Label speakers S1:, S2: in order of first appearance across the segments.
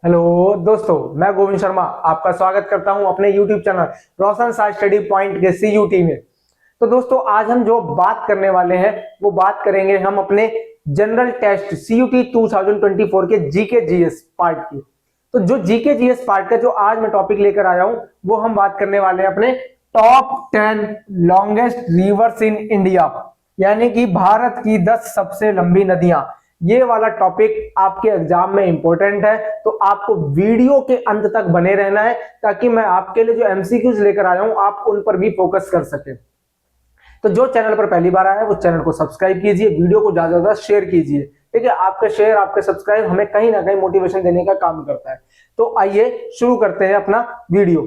S1: Hello दोस्तों, मैं गोविंद शर्मा आपका स्वागत करता हूं अपने YouTube चैनल रोशन साय स्टडी पॉइंट के CUT में। तो दोस्तों, आज हम जो बात करने वाले हैं वो बात करेंगे हम अपने जनरल टेस्ट CUT 2024 के जीके जीएस पार्ट की। तो जो जीके जीएस पार्ट का जो आज मैं टॉपिक लेकर आया हूं वो हम बात करने वाले हैं अपने top 10 longest reverse in India, यानी कि भारत की 10 सबसे लंबी नदियां। ये वाला टॉपिक आपके एग्जाम में इंपॉर्टेंट है, तो आपको वीडियो के अंत तक बने रहना है ताकि मैं आपके लिए जो MCQs लेकर आया हूं आप उन पर भी फोकस कर सके। तो जो चैनल पर पहली बार आया है वो चैनल को सब्सक्राइब कीजिए, वीडियो को ज्यादा से ज्यादा शेयर कीजिए। ठीक है, आपका शेयर आपके सब्सक्राइब हमें कहीं ना कहीं मोटिवेशन देने का काम करता है। तो आइए शुरू करते हैं अपना वीडियो।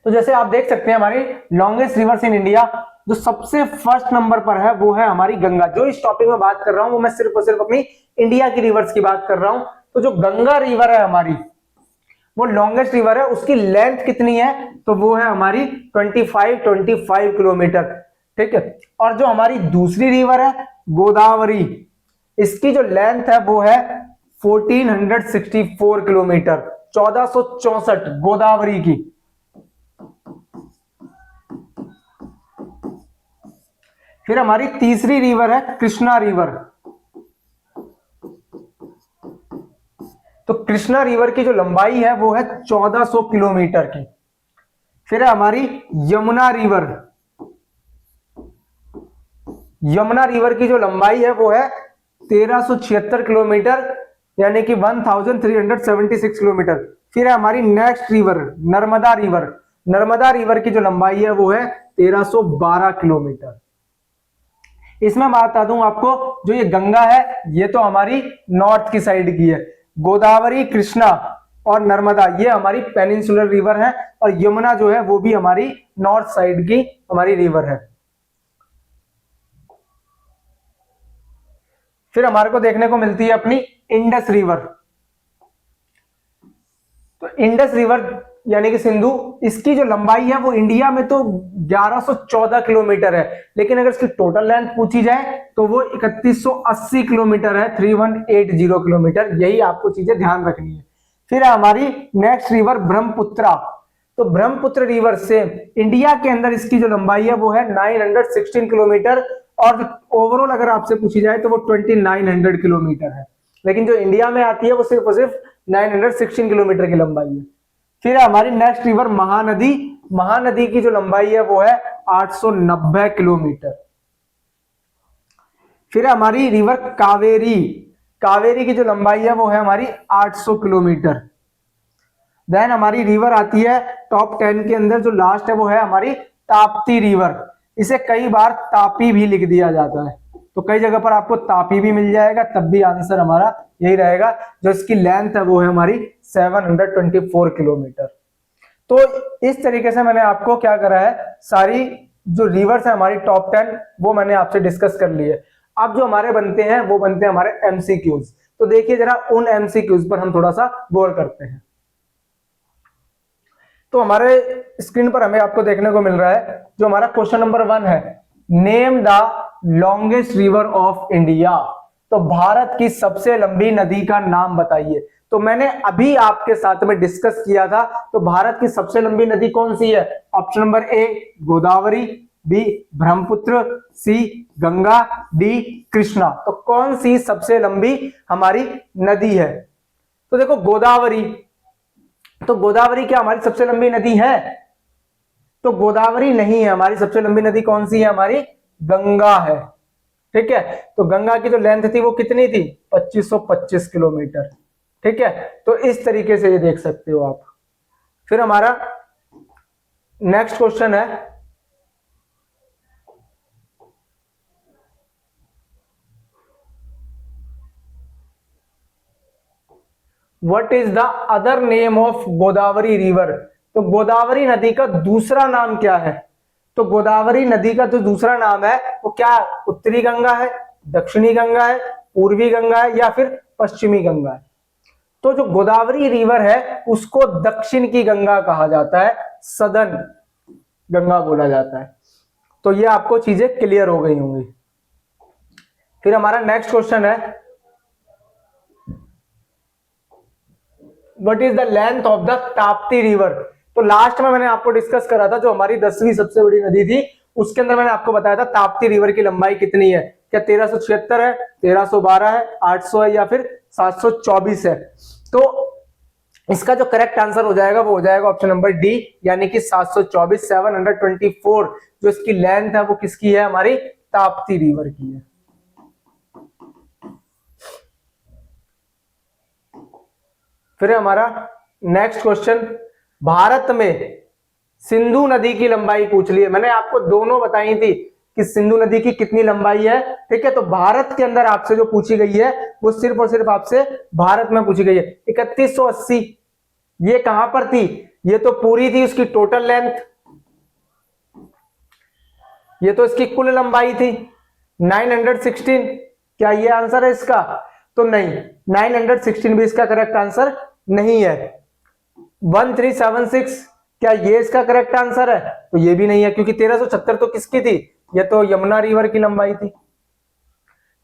S1: तो जैसे आप देख सकते हैं हमारी लॉन्गेस्ट रिवर्स इन इंडिया जो सबसे फर्स्ट नंबर पर है वो है हमारी गंगा। जो इस टॉपिक में बात कर रहा हूं वो मैं सिर्फ और सिर्फ अपनी इंडिया की रिवर्स की बात कर रहा हूं। तो जो गंगा रिवर है हमारी वो लॉन्गेस्ट रिवर है, उसकी लेंथ कितनी है तो वो है हमारी 25 किलोमीटर। ठीक है, और जो हमारी दूसरी रिवर है गोदावरी, इसकी जो लेंथ है वो है 1464 किलोमीटर, 1464 गोदावरी की। फिर हमारी तीसरी रिवर है कृष्णा रिवर। तो कृष्णा रिवर की जो लंबाई है वो है 1400 किलोमीटर की। फिर है हमारी यमुना रिवर। यमुना रिवर की जो लंबाई है वो है 1376 किलोमीटर, यानी कि 1376 किलोमीटर। फिर है हमारी next river Narmada river. Narmada river की जो लंबाई है वो है 1312 किलोमीटर। इसमें बता दूं आपको, जो ये गंगा है ये तो हमारी नॉर्थ की साइड की है, गोदावरी कृष्णा और नर्मदा ये हमारी पेनिनसुलर रिवर है, और यमुना जो है वो भी हमारी नॉर्थ साइड की हमारी रिवर है। फिर हमारे को देखने को मिलती है अपनी इंडस रिवर। तो इंडस रिवर यानी कि सिंधु, इसकी जो लंबाई है वो इंडिया में तो 1114 किलोमीटर है, लेकिन अगर इसकी टोटल लेंथ पूछी जाए तो वो 3180 किलोमीटर है, 3180 किलोमीटर। यही आपको चीजें ध्यान रखनी है। फिर है हमारी नेक्स्ट रिवर ब्रह्मपुत्रा। तो ब्रह्मपुत्र रिवर से इंडिया के अंदर इसकी जो लंबाई है वो है 916 किलोमीटर, और ओवरऑल अगर आपसे पूछी जाए तो वो 2900 किलोमीटर है, लेकिन जो इंडिया में आती है वो सिर्फ और सिर्फ 916 किलोमीटर की लंबाई है। फिर हमारी नेक्स्ट रिवर महानदी। महानदी की जो लंबाई है वो है 890 किलोमीटर। फिर हमारी रिवर कावेरी। कावेरी की जो लंबाई है वो है हमारी 800 किलोमीटर। देन हमारी रिवर आती है टॉप 10 के अंदर, जो लास्ट है वो है हमारी ताप्ती रिवर। इसे कई बार तापी भी लिख दिया जाता है, तो कई जगह पर आपको तापी भी मिल जाएगा, तब भी आंसर हमारा यही रहेगा। जो इसकी लेंथ है वो है हमारी 724 किलोमीटर। तो इस तरीके से मैंने आपको क्या करा है, सारी जो रिवर्स है हमारी टॉप 10 वो मैंने आपसे डिस्कस कर ली है। अब जो हमारे बनते हैं वो बनते हैं हमारे MCQs। तो देखिए जरा उन MCQs पर हम थोड़ा सा गौर करते हैं। तो हमारे स्क्रीन पर हमें आपको देखने को मिल रहा है जो हमारा क्वेश्चन नंबर 1 है, name the longest river of India. तो भारत की सबसे लंबी नदी का नाम बताइए। तो मैंने अभी आपके साथ में डिस्कस किया था, तो भारत की सबसे लंबी नदी कौन सी है? Option number A Godavari, B Brahmaputra, C Ganga, D Krishna. तो कौन सी सबसे लंबी हमारी नदी है? तो देखो गोदावरी, तो गोदावरी क्या हमारी सबसे लंबी नदी है? तो गोदावरी नहीं है, हमारी सबसे लंबी नदी कौन सी है? हमारी गंगा है। ठीक है, तो गंगा की जो लेंथ थी वो कितनी थी? 2525 किलोमीटर। ठीक है, तो इस तरीके से ये देख सकते हो आप। फिर हमारा नेक्स्ट क्वेश्चन है, what is the other name of Godavari river? तो गोदावरी नदी का दूसरा नाम क्या है? तो गोदावरी नदी का जो दूसरा नाम है वो क्या, उत्तरी गंगा है, दक्षिणी गंगा है, पूर्वी गंगा है या फिर पश्चिमी गंगा है? तो जो गोदावरी रिवर है उसको दक्षिण की गंगा कहा जाता है, सदर्न गंगा बोला जाता है। तो ये आपको चीजें क्लियर हो गई होंगी। फिर हमारा नेक्स्ट क्वेश्चन है, what is the length of the Tapti river? तो लास्ट में मैंने आपको डिस्कस करा था, जो हमारी 10वीं सबसे बड़ी नदी थी उसके अंदर मैंने आपको बताया था ताप्ती रिवर की लंबाई कितनी है, क्या 1376 है, 1312 है, 800 है या फिर 724 है? तो इसका जो करेक्ट आंसर हो जाएगा वो हो जाएगा ऑप्शन नंबर डी, यानी कि 724, 724 जो इसकी लेंथ है वो किसकी है, हमारी ताप्ती रिवर की है। फिर हमारा नेक्स्ट क्वेश्चन, भारत में सिंधु नदी की लंबाई पूछ ली है। मैंने आपको दोनों बताई थी कि सिंधु नदी की कितनी लंबाई है, ठीक है? तो भारत के अंदर आपसे जो पूछी गई है वो सिर्फ और सिर्फ आपसे भारत में पूछी गई है, 3180। ये कहां पर थी? ये तो पूरी थी उसकी टोटल लेंथ, ये तो इसकी कुल लंबाई थी 916। क्या ये आंसर है इसका? तो नहीं, 916 भी इसका करेक्ट आंसर नहीं है। 1376 क्या ये इसका करेक्ट आंसर है? तो ये भी नहीं है, क्योंकि 1376 तो किसकी थी, ये तो यमुना रिवर की लंबाई थी।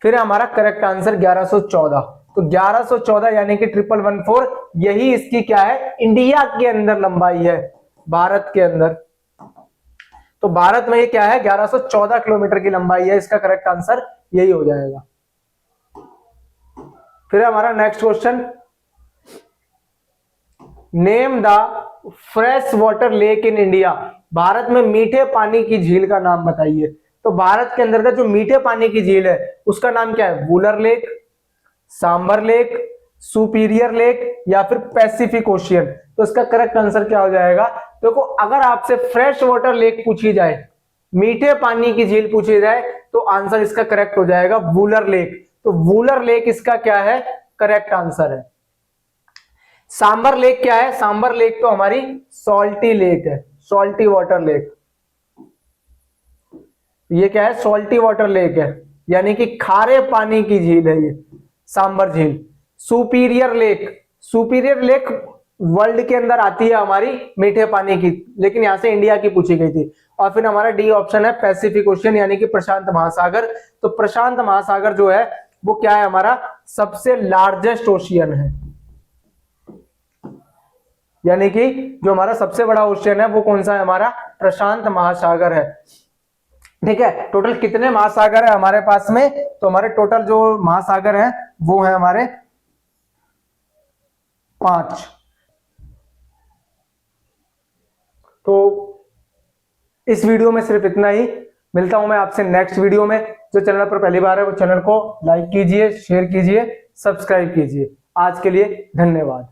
S1: फिर हमारा करेक्ट आंसर 1114। तो 1114 यानी कि 1114 यही इसकी क्या है, इंडिया के अंदर लंबाई है, भारत के अंदर। तो भारत में ये क्या है, 1114 किलोमीटर की लंबाई है, इसका करेक्ट आंसर यही हो जाएगा। फिर हमारा next question, name the fresh water lake in India. Bharat में मीठे पानी की झील का नाम बताइए। तो भारत के अंदर का जो मीठे पानी की झील है उसका नाम क्या है, Wular lake, Sambhar lake, Superior lake या फिर पैसिफिक ओशियन? तो इसका करेक्ट आंसर क्या हो जाएगा? देखो, अगर आपसे फ्रेश वाटर लेक पूछी जाए, मीठे पानी की झील पूछी जाए, तो आंसर इसका करेक्ट हो जाएगा वुलर लेक। तो वुलर लेक इसका क्या है, करेक्ट आंसर है। सांबर लेक क्या है? सांबर लेक तो हमारी सॉल्टी लेक है, सॉल्टी वाटर लेक। ये क्या है, सॉल्टी वाटर लेक है, यानी कि खारे पानी की झील है ये सांबर झील। Superior lake, Superior lake world के अंदर आती है हमारी मीठे पानी की, लेकिन यहां से इंडिया की पूछी गई थी। और फिर हमारा डी ऑप्शन है पैसिफिक ओशियन, यानी कि प्रशांत महासागर। तो प्रशांत महासागर जो है वो क्या है, हमारा सबसे लार्जेस्ट ओशियन है, यानी कि जो हमारा सबसे बड़ा ओशियन है वो कौन सा है, हमारा प्रशांत महासागर है। ठीक है, टोटल कितने महासागर है हमारे पास में? तो हमारे टोटल जो महासागर हैं वो है हमारे 5। तो इस वीडियो में सिर्फ इतना ही, मिलता हूं मैं आपसे नेक्स्ट वीडियो में। जो चैनल पर पहली बार है वो चैनल को लाइक कीजिए, शेयर कीजिए, सब्सक्राइब कीजिए। आज के लिए धन्यवाद।